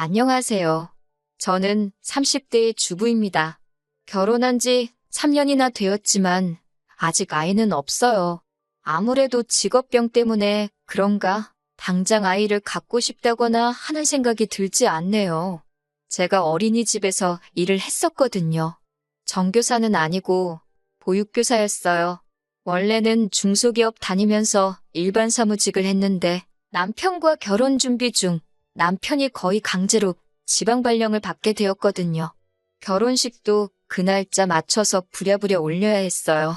안녕하세요. 저는 30대의 주부입니다. 결혼한 지 3년이나 되었지만 아직 아이는 없어요. 아무래도 직업병 때문에 그런가 당장 아이를 갖고 싶다거나 하는 생각이 들지 않네요. 제가 어린이집에서 일을 했었거든요. 정교사는 아니고 보육교사였어요. 원래는 중소기업 다니면서 일반 사무직을 했는데 남편과 결혼 준비 중 남편이 거의 강제로 지방 발령을 받게 되었거든요. 결혼식도 그 날짜 맞춰서 부랴부랴 올려야 했어요.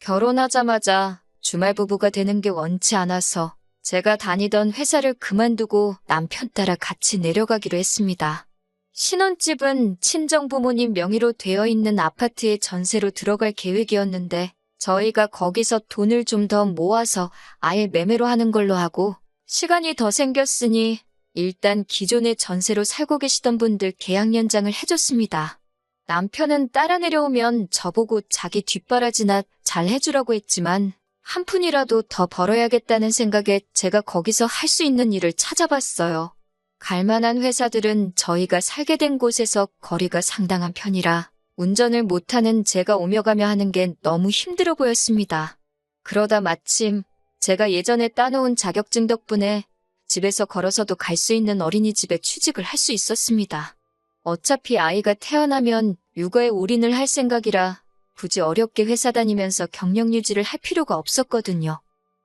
결혼하자마자 주말 부부가 되는 게 원치 않아서 제가 다니던 회사를 그만두고 남편 따라 같이 내려가기로 했습니다. 신혼집은 친정부모님 명의로 되어 있는 아파트에 전세로 들어갈 계획이었는데 저희가 거기서 돈을 좀 더 모아서 아예 매매로 하는 걸로 하고 시간이 더 생겼으니 일단 기존에 전세로 살고 계시던 분들 계약 연장을 해줬습니다. 남편은 따라 내려오면 저보고 자기 뒷바라지나 잘 해주라고 했지만 한 푼이라도 더 벌어야겠다는 생각에 제가 거기서 할 수 있는 일을 찾아봤어요. 갈만한 회사들은 저희가 살게 된 곳에서 거리가 상당한 편이라 운전을 못하는 제가 오며 가며 하는 게 너무 힘들어 보였습니다. 그러다 마침 제가 예전에 따놓은 자격증 덕분에 집에서 걸어서도 갈 수 있는 어린이집에 취직을 할 수 있었습니다. 어차피 아이가 태어나면 육아에 올인을 할 생각이라 굳이 어렵게 회사 다니면서 경력 유지를 할 필요가 없었거든요.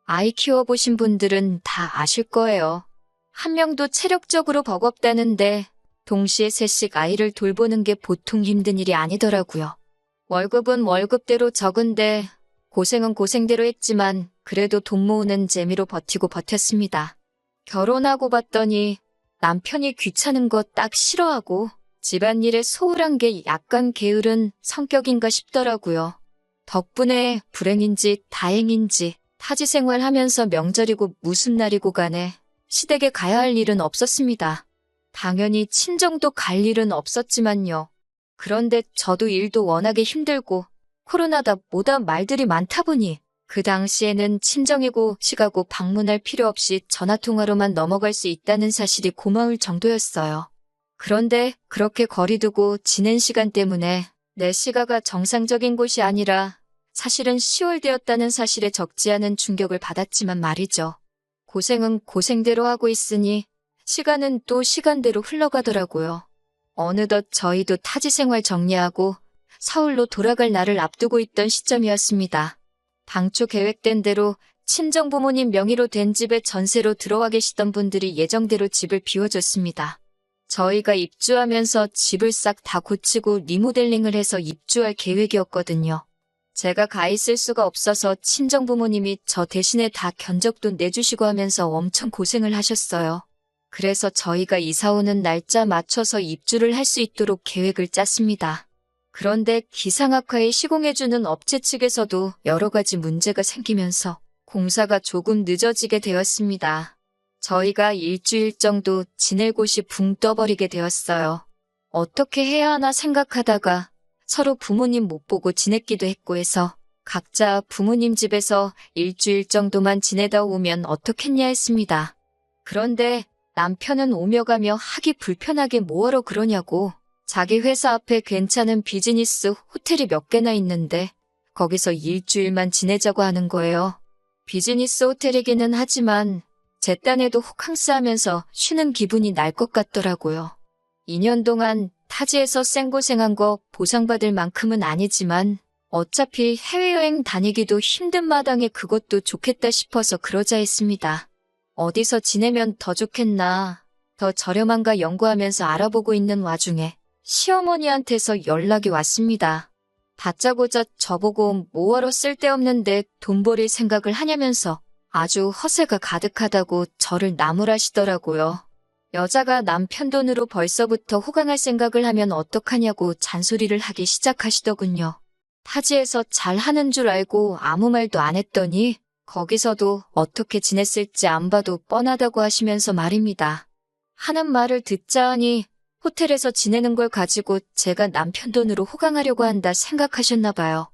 아이 키워보신 분들은 다 아실 거예요. 한 명도 체력적으로 버겁다는데 동시에 셋씩 아이를 돌보는 게 보통 힘든 일이 아니더라고요. 월급은 월급대로 적은데 고생은 고생대로 했지만 그래도 돈 모으는 재미로 버티고 버텼습니다. 결혼하고 봤더니 남편이 귀찮은 거 딱 싫어하고 집안일에 소홀한 게 약간 게으른 성격인가 싶더라고요. 덕분에 불행인지 다행인지 타지 생활하면서 명절이고 무슨 날이고 간에 시댁에 가야 할 일은 없었습니다. 당연히 친정도 갈 일은 없었지만요. 그런데 저도 일도 워낙에 힘들고 코로나다 뭐다 말들이 많다 보니 그 당시에는 친정이고 시가고 방문할 필요 없이 전화통화로만 넘어갈 수 있다는 사실이 고마울 정도였어요. 그런데 그렇게 거리두고 지낸 시간 때문에 내 시가가 정상적인 곳이 아니라 사실은 10월 되었다는 사실에 적지 않은 충격을 받았지만 말이죠. 고생은 고생대로 하고 있으니 시간은 또 시간대로 흘러가더라고요. 어느덧 저희도 타지 생활 정리하고 서울로 돌아갈 날을 앞두고 있던 시점이었습니다. 당초 계획된 대로 친정부모님 명의로 된 집에 전세로 들어와 계시던 분들이 예정대로 집을 비워줬습니다. 저희가 입주하면서 집을 싹 다 고치고 리모델링을 해서 입주할 계획이었거든요. 제가 가 있을 수가 없어서 친정부모님이 저 대신에 다 견적도 내주시고 하면서 엄청 고생을 하셨어요. 그래서 저희가 이사 오는 날짜 맞춰서 입주를 할 수 있도록 계획을 짰습니다. 그런데 기상악화에 시공해주는 업체 측에서도 여러 가지 문제가 생기면서 공사가 조금 늦어지게 되었습니다. 저희가 일주일 정도 지낼 곳이 붕 떠버리게 되었어요. 어떻게 해야 하나 생각하다가 서로 부모님 못 보고 지냈기도 했고 해서 각자 부모님 집에서 일주일 정도만 지내다 오면 어떻겠냐 했습니다. 그런데 남편은 오며 가며 하기 불편하게 뭐하러 그러냐고 자기 회사 앞에 괜찮은 비즈니스 호텔이 몇 개나 있는데 거기서 일주일만 지내자고 하는 거예요. 비즈니스 호텔이기는 하지만 제 딴에도 호캉스하면서 쉬는 기분이 날 것 같더라고요. 2년 동안 타지에서 생고생한 거 보상받을 만큼은 아니지만 어차피 해외여행 다니기도 힘든 마당에 그것도 좋겠다 싶어서 그러자 했습니다. 어디서 지내면 더 좋겠나, 더 저렴한가 연구하면서 알아보고 있는 와중에 시어머니한테서 연락이 왔습니다. 다짜고짜 저보고 뭐하러 쓸데없는데 돈 버릴 생각을 하냐면서 아주 허세가 가득하다고 저를 나무라시더라고요. 여자가 남편 돈으로 벌써부터 호강할 생각을 하면 어떡하냐고 잔소리를 하기 시작하시더군요. 타지에서 잘하는 줄 알고 아무 말도 안 했더니 거기서도 어떻게 지냈을지 안 봐도 뻔하다고 하시면서 말입니다. 하는 말을 듣자 하니 호텔에서 지내는 걸 가지고 제가 남편 돈으로 호강하려고 한다 생각하셨나 봐요.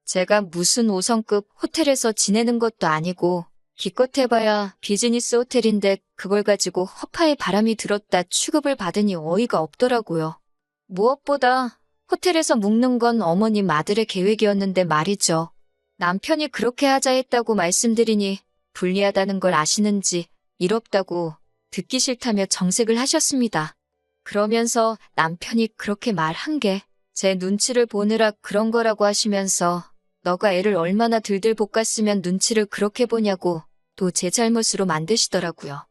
제가 무슨 5성급 호텔에서 지내는 것도 아니고 기껏 해봐야 비즈니스 호텔인데 그걸 가지고 허파에 바람이 들었다 취급을 받으니 어이가 없더라고요. 무엇보다 호텔에서 묵는 건 어머님 아들의 계획이었는데 말이죠. 남편이 그렇게 하자 했다고 말씀드리니 불리하다는 걸 아시는지 일 없다고 듣기 싫다며 정색을 하셨습니다. 그러면서 남편이 그렇게 말한 게 제 눈치를 보느라 그런 거라고 하시면서 너가 애를 얼마나 들들 볶았으면 눈치를 그렇게 보냐고 또 제 잘못으로 만드시더라고요.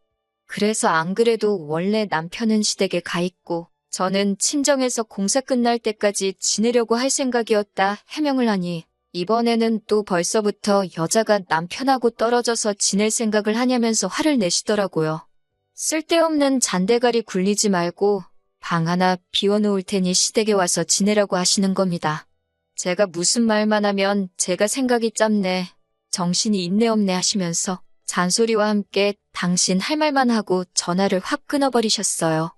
그래서 안 그래도 원래 남편은 시댁에 가 있고 저는 친정에서 공사 끝날 때까지 지내려고 할 생각이었다 해명을 하니 이번에는 또 벌써부터 여자가 남편하고 떨어져서 지낼 생각을 하냐면서 화를 내시더라고요. 쓸데없는 잔대가리 굴리지 말고 방 하나 비워놓을 테니 시댁에 와서 지내라고 하시는 겁니다. 제가 무슨 말만 하면 제가 생각이 짧네, 정신이 있네 없네 하시면서 잔소리와 함께 당신 할 말만 하고 전화를 확 끊어버리셨어요.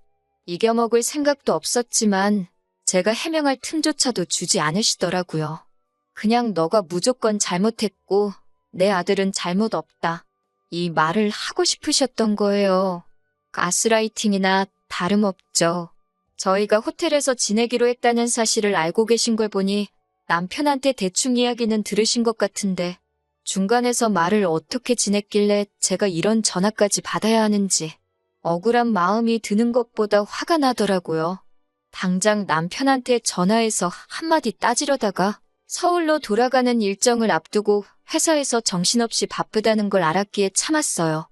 이겨먹을 생각도 없었지만 제가 해명할 틈조차도 주지 않으시더라고요. 그냥 너가 무조건 잘못했고 내 아들은 잘못 없다, 이 말을 하고 싶으셨던 거예요. 가스라이팅이나 다름없죠. 저희가 호텔에서 지내기로 했다는 사실을 알고 계신 걸 보니 남편한테 대충 이야기는 들으신 것 같은데 중간에서 말을 어떻게 지냈길래 제가 이런 전화까지 받아야 하는지 억울한 마음이 드는 것보다 화가 나더라고요. 당장 남편한테 전화해서 한마디 따지려다가 서울로 돌아가는 일정을 앞두고 회사에서 정신없이 바쁘다는 걸 알았기에 참았어요.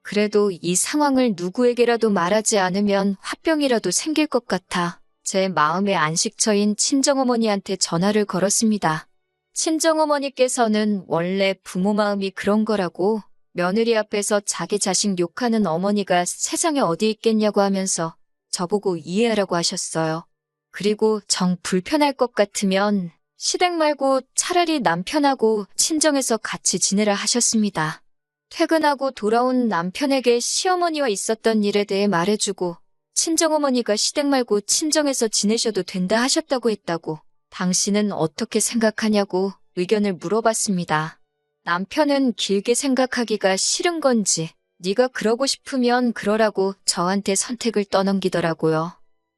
그래도 이 상황을 누구에게라도 말하지 않으면 화병이라도 생길 것 같아 제 마음의 안식처인 친정어머니한테 전화를 걸었습니다. 친정어머니께서는 원래 부모 마음이 그런 거라고 며느리 앞에서 자기 자식 욕하는 어머니가 세상에 어디 있겠냐고 하면서 저보고 이해하라고 하셨어요. 그리고 정 불편할 것 같으면 시댁 말고 차라리 남편하고 친정에서 같이 지내라 하셨습니다. 퇴근하고 돌아온 남편에게 시어머니와 있었던 일에 대해 말해주고 친정어머니가 시댁 말고 친정에서 지내셔도 된다 하셨다고 했다고 당신은 어떻게 생각하냐고 의견을 물어봤습니다. 남편은 길게 생각하기가 싫은 건지 네가 그러고 싶으면 그러라고 저한테 선택을 떠넘기더라고요.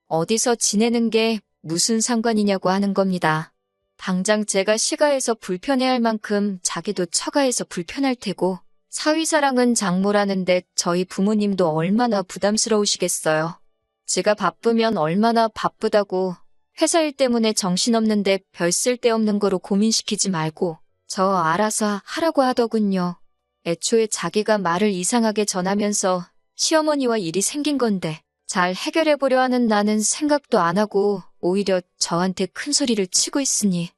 어디서 지내는 게 무슨 상관이냐고 하는 겁니다. 당장 제가 시가해서 불편해할 만큼 자기도 처가해서 불편할 테고 사위사랑은 장모라는데 저희 부모님도 얼마나 부담스러우시겠어요. 지가 바쁘면 얼마나 바쁘다고 회사 일 때문에 정신없는데 별 쓸데없는 거로 고민시키지 말고 저 알아서 하라고 하더군요. 애초에 자기가 말을 이상하게 전하면서 시어머니와 일이 생긴 건데 잘 해결해보려 하는 나는 생각도 안 하고 오히려 저한테 큰 소리를 치고 있으니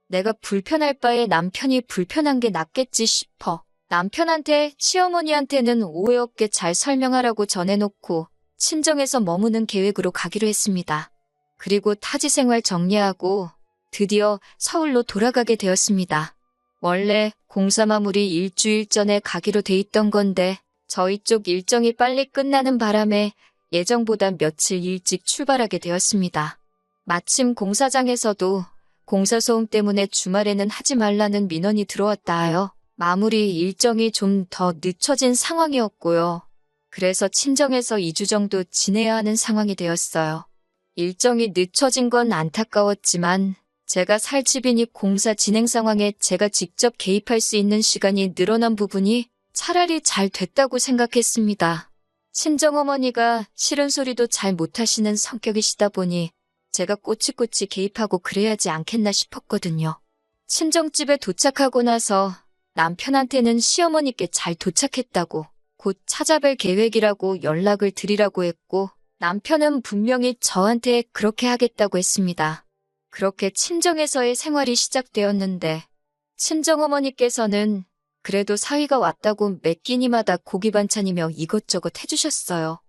내가 불편할 바에 남편이 불편한 게 낫겠지 싶어 남편한테 시어머니한테는 오해 없게 잘 설명하라고 전해놓고 친정에서 머무는 계획으로 가기로 했습니다. 그리고 타지 생활 정리하고 드디어 서울로 돌아가게 되었습니다. 원래 공사 마무리 일주일 전에 가기로 돼 있던 건데 저희 쪽 일정이 빨리 끝나는 바람에 예정보다 며칠 일찍 출발하게 되었습니다. 마침 공사장에서도 공사 소음 때문에 주말에는 하지 말라는 민원이 들어왔다 하여 마무리 일정이 좀 더 늦춰진 상황이었고요. 그래서 친정에서 2주 정도 지내야 하는 상황이 되었어요. 일정이 늦춰진 건 안타까웠지만 제가 살 집이니 공사 진행 상황에 제가 직접 개입할 수 있는 시간이 늘어난 부분이 차라리 잘 됐다고 생각했습니다. 친정어머니가 싫은 소리도 잘 못하시는 성격이시다 보니 제가 꼬치꼬치 개입하고 그래야지 않겠나 싶었거든요. 친정집에 도착하고 나서 남편한테는 시어머니께 잘 도착했다고 곧 찾아뵐 계획이라고 연락을 드리라고 했고 남편은 분명히 저한테 그렇게 하겠다고 했습니다. 그렇게 친정에서의 생활이 시작되었는데 친정어머니께서는 그래도 사위가 왔다고 매 끼니마다 고기 반찬이며 이것저것 해주셨어요.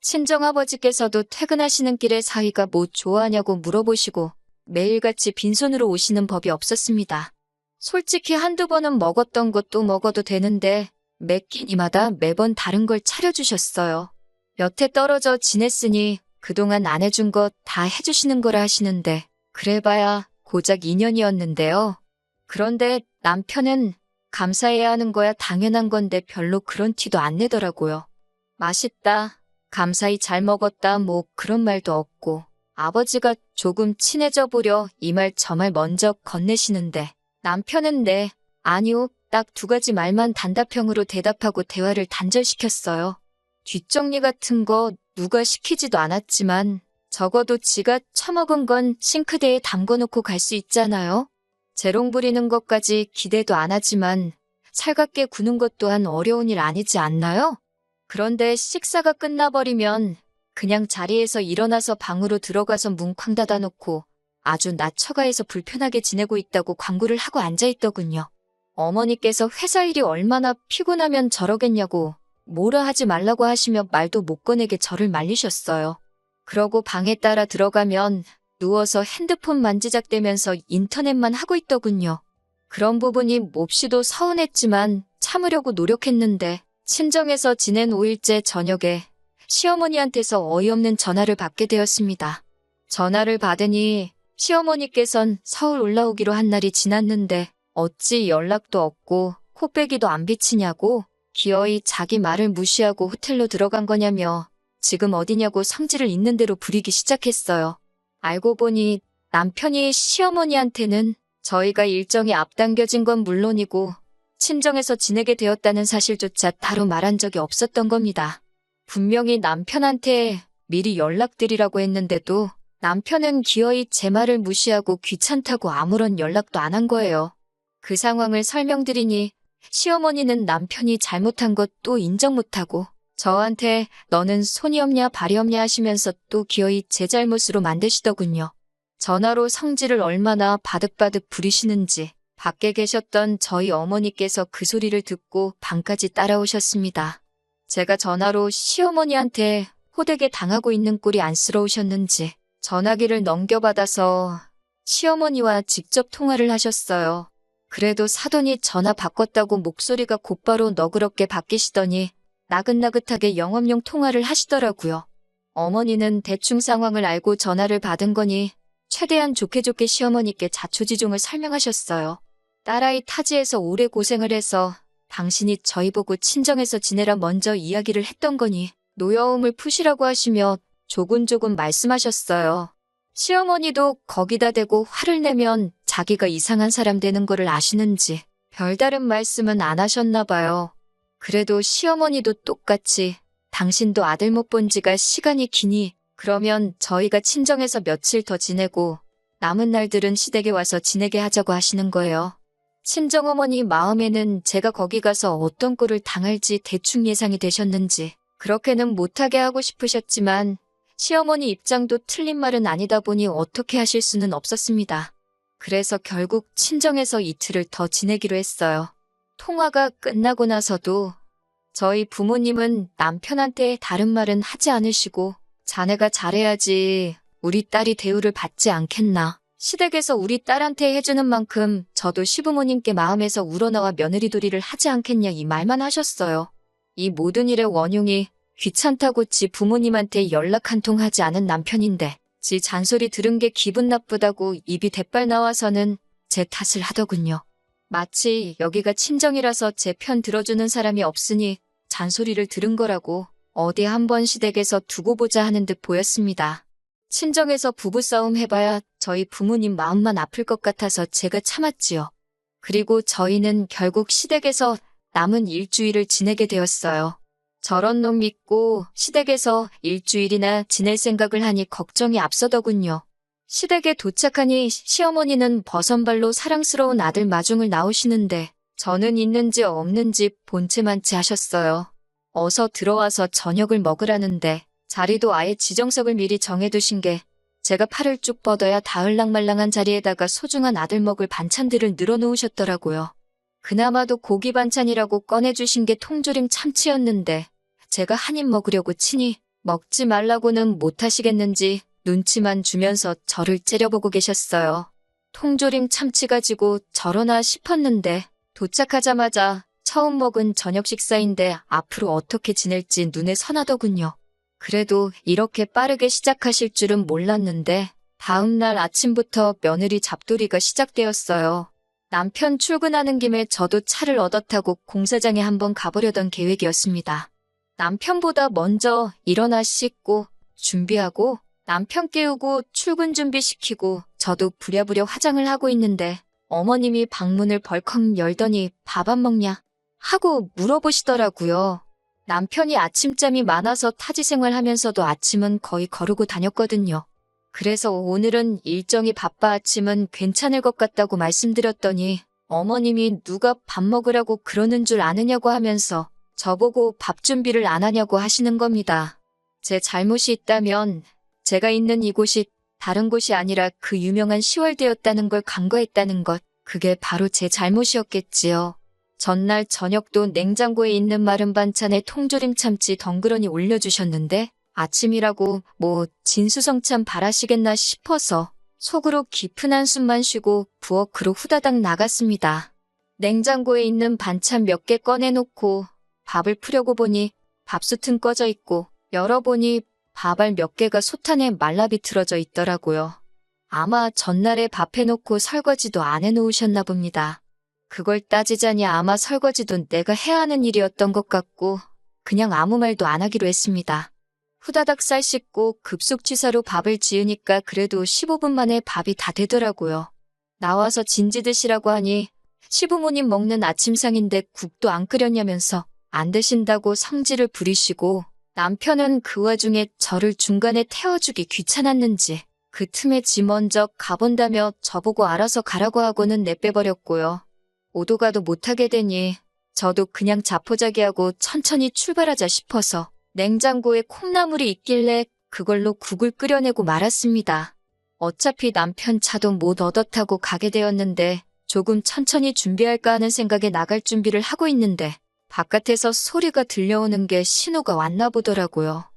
친정아버지께서도 퇴근하시는 길에 사위가 뭐 좋아하냐고 물어보시고 매일같이 빈손으로 오시는 법이 없었습니다. 솔직히 한두 번은 먹었던 것도 먹어도 되는데 매 끼니마다 매번 다른 걸 차려주셨어요. 몇 해 떨어져 지냈으니 그동안 안 해준 거 다 해주시는 거라 하시는데 그래봐야 고작 2년이었는데요. 그런데 남편은 감사해야 하는 거야 당연한 건데 별로 그런 티도 안 내더라고요. 맛있다, 감사히 잘 먹었다 뭐 그런 말도 없고 아버지가 조금 친해져 보려 이 말 저 말 먼저 건네시는데 남편은 네, 아니요, 딱 두 가지 말만 단답형으로 대답하고 대화를 단절시켰어요. 뒷정리 같은 거 누가 시키지도 않았지만 적어도 지가 처먹은 건 싱크대에 담궈놓고 갈 수 있잖아요. 재롱 부리는 것까지 기대도 안 하지만 살갑게 구는 것 또한 어려운 일 아니지 않나요? 그런데 식사가 끝나버리면 그냥 자리에서 일어나서 방으로 들어가서 문 쾅 닫아놓고 아주 나 처가에서 불편하게 지내고 있다고 광고를 하고 앉아있더군요. 어머니께서 회사 일이 얼마나 피곤하면 저러겠냐고 뭐라 하지 말라고 하시며 말도 못 꺼내게 저를 말리셨어요. 그러고 방에 따라 들어가면 누워서 핸드폰 만지작대면서 인터넷만 하고 있더군요. 그런 부분이 몹시도 서운했지만 참으려고 노력했는데 친정에서 지낸 5일째 저녁에 시어머니한테서 어이없는 전화를 받게 되었습니다. 전화를 받으니 시어머니께선 서울 올라오기로 한 날이 지났는데 어찌 연락도 없고 코빼기도 안 비치냐고 기어이 자기 말을 무시하고 호텔로 들어간 거냐며 지금 어디냐고 성질을 있는 대로 부리기 시작했어요. 알고 보니 남편이 시어머니한테는 저희가 일정이 앞당겨진 건 물론이고 친정에서 지내게 되었다는 사실조차 따로 말한 적이 없었던 겁니다. 분명히 남편한테 미리 연락드리라고 했는데도 남편은 기어이 제 말을 무시하고 귀찮다고 아무런 연락도 안 한 거예요. 그 상황을 설명드리니 시어머니는 남편이 잘못한 것도 인정 못하고 저한테 너는 손이 없냐 발이 없냐 하시면서 또 기어이 제 잘못으로 만드시더군요. 전화로 성질을 얼마나 바득바득 부리시는지 밖에 계셨던 저희 어머니께서 그 소리를 듣고 방까지 따라오셨습니다. 제가 전화로 시어머니한테 호되게 당하고 있는 꼴이 안쓰러우셨는지 전화기를 넘겨받아서 시어머니와 직접 통화를 하셨어요. 그래도 사돈이 전화 바꿨다고 목소리가 곧바로 너그럽게 바뀌시더니 나긋나긋하게 영업용 통화를 하시더라고요. 어머니는 대충 상황을 알고 전화를 받은 거니 최대한 좋게 시어머니께 자초지종을 설명하셨어요. 딸아이 타지에서 오래 고생을 해서 당신이 저희 보고 친정에서 지내라 먼저 이야기를 했던 거니 노여움을 푸시라고 하시며 조곤조곤 말씀하셨어요. 시어머니도 거기다 대고 화를 내면 자기가 이상한 사람 되는 거를 아시는지 별다른 말씀은 안 하셨나 봐요. 그래도 시어머니도 똑같이 당신도 아들 못 본 지가 시간이 기니 그러면 저희가 친정에서 며칠 더 지내고 남은 날들은 시댁에 와서 지내게 하자고 하시는 거예요. 친정어머니 마음에는 제가 거기 가서 어떤 꼴을 당할지 대충 예상이 되셨는지 그렇게는 못하게 하고 싶으셨지만 시어머니 입장도 틀린 말은 아니다 보니 어떻게 하실 수는 없었습니다. 그래서 결국 친정에서 이틀을 더 지내기로 했어요. 통화가 끝나고 나서도 저희 부모님은 남편한테 다른 말은 하지 않으시고 자네가 잘해야지 우리 딸이 대우를 받지 않겠나. 시댁에서 우리 딸한테 해주는 만큼 저도 시부모님께 마음에서 우러나와 며느리도리를 하지 않겠냐 이 말만 하셨어요. 이 모든 일의 원흉이 귀찮다고 지 부모님한테 연락 한 통 하지 않은 남편인데 지 잔소리 들은 게 기분 나쁘다고 입이 대빨 나와서는 제 탓을 하더군요. 마치 여기가 친정이라서 제 편 들어주는 사람이 없으니 잔소리를 들은 거라고 어디 한번 시댁에서 두고 보자 하는 듯 보였습니다. 친정에서 부부싸움 해봐야 저희 부모님 마음만 아플 것 같아서 제가 참았지요. 그리고 저희는 결국 시댁에서 남은 일주일을 지내게 되었어요. 저런 놈 믿고 시댁에서 일주일이나 지낼 생각을 하니 걱정이 앞서더군요. 시댁에 도착하니 시어머니는 버선발로 사랑스러운 아들 마중을 나오시는데 저는 있는지 없는지 본체만치 하셨어요. 어서 들어와서 저녁을 먹으라는데 자리도 아예 지정석을 미리 정해두신 게 제가 팔을 쭉 뻗어야 다을랑말랑한 자리에다가 소중한 아들 먹을 반찬들을 늘어놓으셨더라고요. 그나마도 고기 반찬이라고 꺼내주신 게 통조림 참치였는데 제가 한 입 먹으려고 치니 먹지 말라고는 못하시겠는지 눈치만 주면서 저를 째려보고 계셨어요. 통조림 참치 가지고 저러나 싶었는데 도착하자마자 처음 먹은 저녁 식사인데 앞으로 어떻게 지낼지 눈에 선하더군요. 그래도 이렇게 빠르게 시작하실 줄은 몰랐는데 다음 날 아침부터 며느리 잡돌이가 시작되었어요. 남편 출근하는 김에 저도 차를 얻어 타고 공사장에 한번 가보려던 계획이었습니다. 남편보다 먼저 일어나 씻고 준비하고 남편 깨우고 출근 준비시키고 저도 부랴부랴 화장을 하고 있는데 어머님이 방문을 벌컥 열더니 밥 안 먹냐 하고 물어보시더라고요. 남편이 아침잠이 많아서 타지 생활하면서도 아침은 거의 거르고 다녔거든요. 그래서 오늘은 일정이 바빠 아침은 괜찮을 것 같다고 말씀드렸더니 어머님이 누가 밥 먹으라고 그러는 줄 아느냐고 하면서 저보고 밥 준비를 안 하냐고 하시는 겁니다. 제 잘못이 있다면 제가 있는 이곳이 다른 곳이 아니라 그 유명한 시월드였다는 걸 간과했다는 것, 그게 바로 제 잘못이었겠지요. 전날 저녁도 냉장고에 있는 마른 반찬에 통조림 참치 덩그러니 올려주셨는데 아침이라고 뭐 진수성찬 바라시겠나 싶어서 속으로 깊은 한숨만 쉬고 부엌으로 후다닥 나갔습니다. 냉장고에 있는 반찬 몇 개 꺼내놓고 밥을 풀려고 보니 밥솥은 꺼져 있고 열어보니 밥알 몇 개가 솥안에 말라 비틀어져 있더라고요. 아마 전날에 밥 해놓고 설거지도 안 해놓으셨나 봅니다. 그걸 따지자니 아마 설거지도 내가 해야 하는 일이었던 것 같고 그냥 아무 말도 안 하기로 했습니다. 후다닥 쌀 씻고 급속취사로 밥을 지으니까 그래도 15분 만에 밥이 다 되더라고요. 나와서 진지 드시라고 하니 시부모님 먹는 아침상인데 국도 안 끓였냐면서 안 드신다고 성질을 부리시고 남편은 그 와중에 저를 중간에 태워주기 귀찮았는지 그 틈에 지 먼저 가본다며 저보고 알아서 가라고 하고는 내빼버렸고요. 오도 가도 못하게 되니 저도 그냥 자포자기하고 천천히 출발하자 싶어서 냉장고에 콩나물이 있길래 그걸로 국을 끓여내고 말았습니다. 어차피 남편 차도 못 얻어 타고 가게 되었는데 조금 천천히 준비할까 하는 생각에 나갈 준비를 하고 있는데 바깥에서 소리가 들려오는 게 신호가 왔나 보더라고요.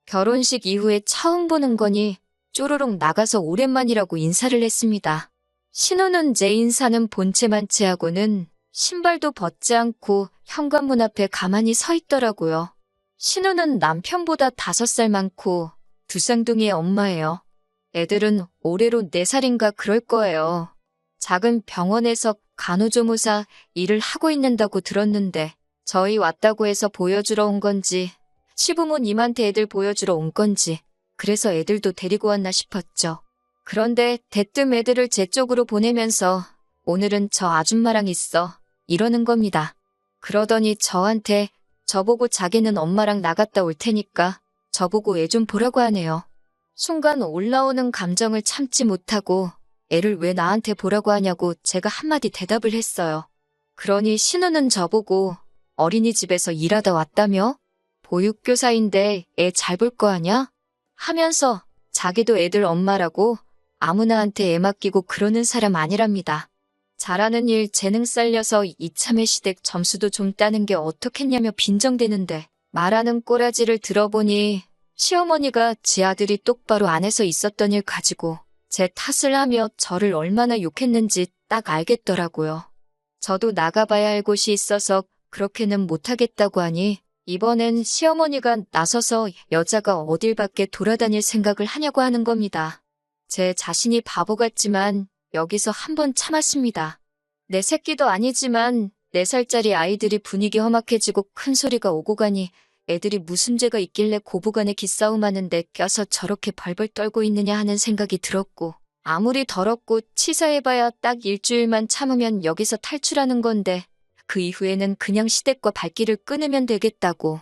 결혼식 이후에 처음 보는 거니 쪼르륵 나가서 오랜만이라고 인사를 했습니다. 신호는 제 인사는 본체만 취하고는 신발도 벗지 않고 현관문 앞에 가만히 서 있더라고요. 신우는 남편보다 5살 많고 두 쌍둥이의 엄마예요. 애들은 올해로 4살인가 그럴 거예요. 작은 병원에서 간호조무사 일을 하고 있는다고 들었는데 저희 왔다고 해서 보여주러 온 건지 시부모님한테 애들 보여주러 온 건지 그래서 애들도 데리고 왔나 싶었죠. 그런데 대뜸 애들을 제 쪽으로 보내면서 오늘은 저 아줌마랑 있어 이러는 겁니다. 그러더니 저한테 저보고 자기는 엄마랑 나갔다 올 테니까 저보고 애 좀 보라고 하네요. 순간 올라오는 감정을 참지 못하고 애를 왜 나한테 보라고 하냐고 제가 한마디 대답을 했어요. 그러니 신우는 저보고 어린이집에서 일하다 왔다며? 보육교사인데 애 잘 볼 거 아냐? 하면서 자기도 애들 엄마라고 아무나한테 애 맡기고 그러는 사람 아니랍니다. 잘하는 일 재능 살려서 이참에 시댁 점수도 좀 따는 게 어떻겠냐며 빈정대는데 말하는 꼬라지를 들어보니 시어머니가 지 아들이 똑바로 안 해서 있었던 일 가지고 제 탓을 하며 저를 얼마나 욕했는지 딱 알겠더라고요. 저도 나가봐야 할 곳이 있어서 그렇게는 못하겠다고 하니 이번엔 시어머니가 나서서 여자가 어딜 밖에 돌아다닐 생각을 하냐고 하는 겁니다. 제 자신이 바보 같지만 여기서 한번 참았습니다. 내 새끼도 아니지만 4살짜리 아이들이 분위기 험악해지고 큰 소리가 오고 가니 애들이 무슨 죄가 있길래 고부간에 기싸움하는데 껴서 저렇게 벌벌 떨고 있느냐 하는 생각이 들었고 아무리 더럽고 치사해봐야 딱 일주일만 참으면 여기서 탈출하는 건데 그 이후에는 그냥 시댁과 발길을 끊으면 되겠다고.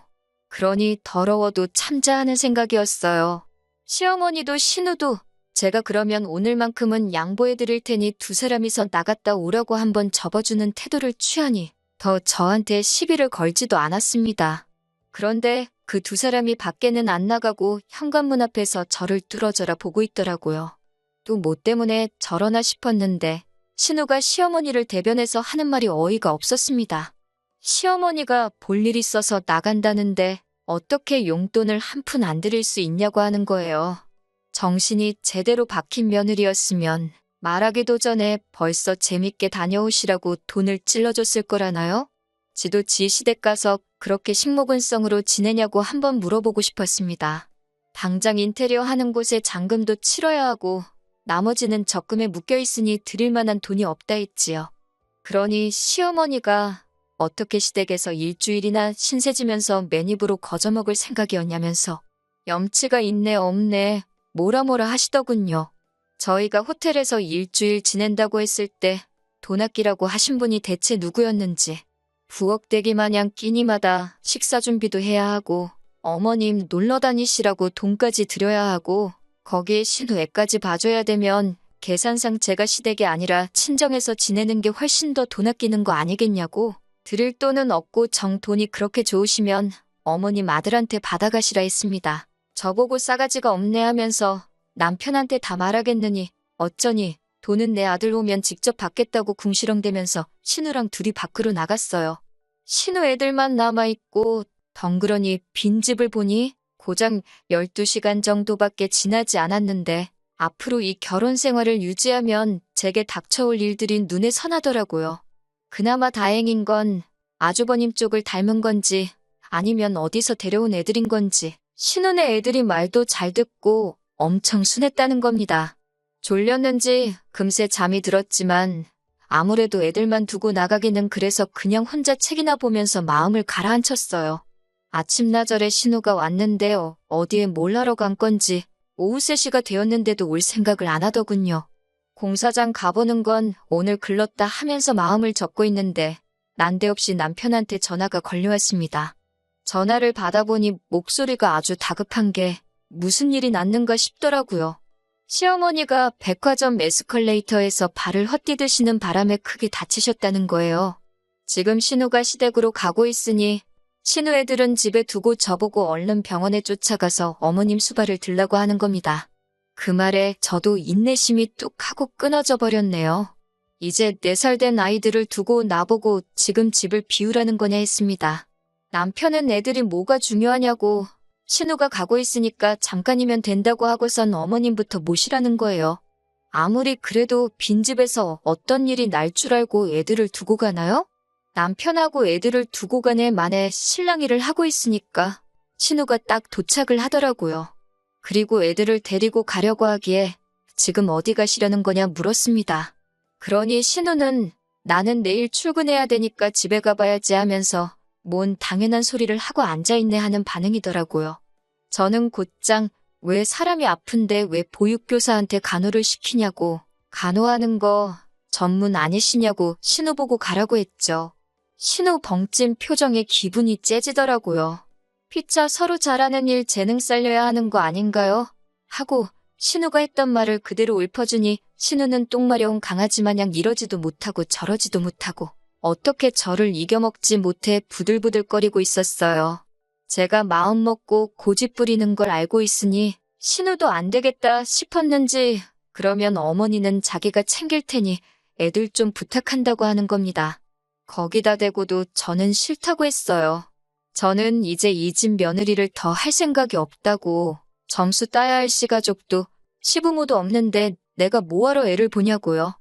그러니 더러워도 참자 하는 생각이었어요. 시어머니도 신우도 제가 그러면 오늘만큼은 양보해드릴 테니 두 사람이서 나갔다 오라고 한번 접어주는 태도를 취하니 더 저한테 시비를 걸지도 않았습니다. 그런데 그 두 사람이 밖에는 안 나가고 현관문 앞에서 저를 뚫어져라 보고 있더라고요. 또 뭐 때문에 저러나 싶었는데 신우가 시어머니를 대변해서 하는 말이 어이가 없었습니다. 시어머니가 볼 일 있어서 나간다는데 어떻게 용돈을 한 푼 안 드릴 수 있냐고 하는 거예요. 정신이 제대로 박힌 며느리였으면 말하기도 전에 벌써 재밌게 다녀오시라고 돈을 찔러줬을 거라나요? 지도 지 시댁 가서 그렇게 식모근성으로 지내냐고 한번 물어보고 싶었습니다. 당장 인테리어 하는 곳에 잔금도 치러야 하고 나머지는 적금에 묶여있으니 드릴 만한 돈이 없다 했지요. 그러니 시어머니가 어떻게 시댁에서 일주일이나 신세 지면서 맨입으로 거저먹을 생각이었냐면서 염치가 있네 없네 뭐라 뭐라 하시더군요. 저희가 호텔에서 일주일 지낸다고 했을 때 돈 아끼라고 하신 분이 대체 누구였는지 부엌대기 마냥 끼니마다 식사 준비도 해야 하고 어머님 놀러 다니시라고 돈까지 드려야 하고 거기에 신우 애까지 봐줘야 되면 계산상 제가 시댁이 아니라 친정에서 지내는 게 훨씬 더 돈 아끼는 거 아니겠냐고. 드릴 돈은 없고 정 돈이 그렇게 좋으시면 어머님 아들한테 받아가시라 했습니다. 저보고 싸가지가 없네 하면서 남편한테 다 말하겠느니 어쩌니 돈은 내 아들 오면 직접 받겠다고 궁시렁대면서 신우랑 둘이 밖으로 나갔어요. 신우 애들만 남아있고 덩그러니 빈집을 보니 고작 12시간 정도밖에 지나지 않았는데 앞으로 이 결혼 생활을 유지하면 제게 닥쳐올 일들이 눈에 선하더라고요. 그나마 다행인 건 아주버님 쪽을 닮은 건지 아니면 어디서 데려온 애들인 건지 신혼의 애들이 말도 잘 듣고 엄청 순했다는 겁니다. 졸렸는지 금세 잠이 들었지만 아무래도 애들만 두고 나가기는 그래서 그냥 혼자 책이나 보면서 마음을 가라앉혔어요. 아침나절에 신우가 왔는데요. 어디에 뭘 하러 간 건지 오후 3시가 되었는데도 올 생각을 안 하더군요. 공사장 가보는 건 오늘 글렀다 하면서 마음을 접고 있는데 난데없이 남편한테 전화가 걸려왔습니다. 전화를 받아보니 목소리가 아주 다급한 게 무슨 일이 났는가 싶더라고요. 시어머니가 백화점 에스컬레이터에서 발을 헛디디시는 바람에 크게 다치셨다는 거예요. 지금 신우가 시댁으로 가고 있으니 신우 애들은 집에 두고 저보고 얼른 병원에 쫓아가서 어머님 수발을 들라고 하는 겁니다. 그 말에 저도 인내심이 뚝 하고 끊어져 버렸네요. 이제 4살 된 아이들을 두고 나보고 지금 집을 비우라는 거냐 했습니다. 남편은 애들이 뭐가 중요하냐고 신우가 가고 있으니까 잠깐이면 된다고 하고선 어머님부터 모시라는 거예요. 아무리 그래도 빈집에서 어떤 일이 날 줄 알고 애들을 두고 가나요? 남편하고 애들을 두고 가네 만에 신랑 일을 하고 있으니까 신우가 딱 도착을 하더라고요. 그리고 애들을 데리고 가려고 하기에 지금 어디 가시려는 거냐 물었습니다. 그러니 신우는 나는 내일 출근해야 되니까 집에 가봐야지 하면서 뭔 당연한 소리를 하고 앉아있네 하는 반응이더라고요. 저는 곧장 왜 사람이 아픈데 왜 보육교사한테 간호를 시키냐고 간호하는 거 전문 아니시냐고 신우 보고 가라고 했죠. 신우 벙찐 표정에 기분이 째지더라고요. 피차 서로 잘하는 일 재능 살려야 하는 거 아닌가요? 하고 신우가 했던 말을 그대로 읊어주니 신우는 똥마려운 강아지 마냥 이러지도 못하고 저러지도 못하고 어떻게 저를 이겨먹지 못해 부들부들거리고 있었어요. 제가 마음먹고 고집 부리는 걸 알고 있으니 신우도 안 되겠다 싶었는지 그러면 어머니는 자기가 챙길 테니 애들 좀 부탁한다고 하는 겁니다. 거기다 대고도 저는 싫다고 했어요. 저는 이제 이 집 며느리를 더 할 생각이 없다고. 점수 따야 할 시가족도 시부모도 없는데 내가 뭐하러 애를 보냐고요.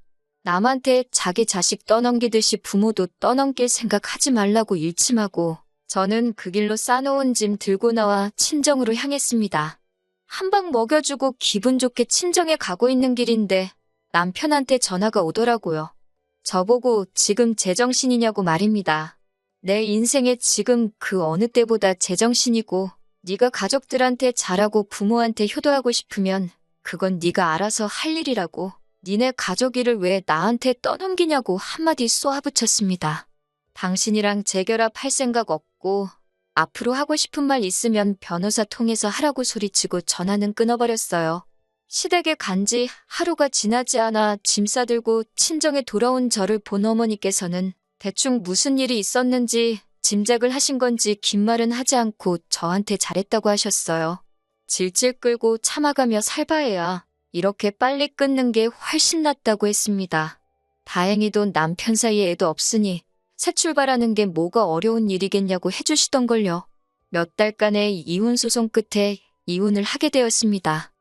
남한테 자기 자식 떠넘기듯이 부모도 떠넘길 생각하지 말라고 일침하고 저는 그 길로 싸놓은 짐 들고 나와 친정으로 향했습니다. 한 방 먹여주고 기분 좋게 친정에 가고 있는 길인데 남편한테 전화가 오더라고요. 저보고 지금 제정신이냐고 말입니다. 내 인생에 지금 그 어느 때보다 제정신이고 네가 가족들한테 잘하고 부모한테 효도하고 싶으면 그건 네가 알아서 할 일이라고. 니네 가족 일을 왜 나한테 떠넘기냐고 한마디 쏘아붙였습니다. 당신이랑 재결합할 생각 없고 앞으로 하고 싶은 말 있으면 변호사 통해서 하라고 소리치고 전화는 끊어버렸어요. 시댁에 간 지 하루가 지나지 않아 짐 싸들고 친정에 돌아온 저를 본 어머니께서는 대충 무슨 일이 있었는지 짐작을 하신 건지 긴 말은 하지 않고 저한테 잘했다고 하셨어요. 질질 끌고 참아가며 살바해야 이렇게 빨리 끊는 게 훨씬 낫다고 했습니다. 다행히도 남편 사이에 애도 없으니 새 출발하는 게 뭐가 어려운 일이겠냐고 해주시던걸요. 몇 달간의 이혼 소송 끝에 이혼을 하게 되었습니다.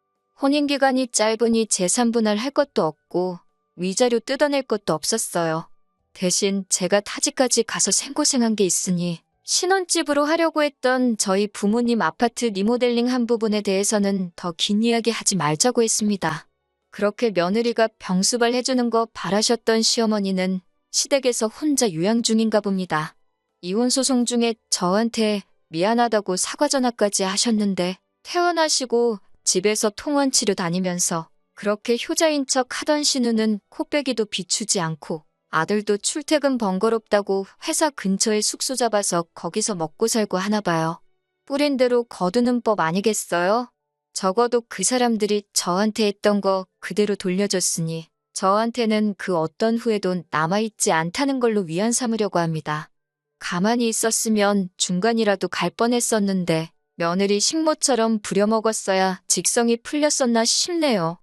혼인기간이 짧으니 재산분할 할 것도 없고 위자료 뜯어낼 것도 없었어요. 대신 제가 타지까지 가서 생고생한 게 있으니 신혼집으로 하려고 했던 저희 부모님 아파트 리모델링 한 부분에 대해서는 더 긴 이야기 하지 말자고 했습니다. 그렇게 며느리가 병수발 해주는 거 바라셨던 시어머니는 시댁에서 혼자 요양 중인가 봅니다. 이혼 소송 중에 저한테 미안하다고 사과 전화까지 하셨는데 퇴원하시고 집에서 통원 치료 다니면서 그렇게 효자인 척 하던 신우는 코빼기도 비추지 않고 아들도 출퇴근 번거롭다고 회사 근처에 숙소 잡아서 거기서 먹고 살고 하나 봐요. 뿌린 대로 거두는 법 아니겠어요? 적어도 그 사람들이 저한테 했던 거 그대로 돌려줬으니 저한테는 그 어떤 후회도 남아있지 않다는 걸로 위안 삼으려고 합니다. 가만히 있었으면 중간이라도 갈 뻔했었는데 며느리 식모처럼 부려먹었어야 직성이 풀렸었나 싶네요.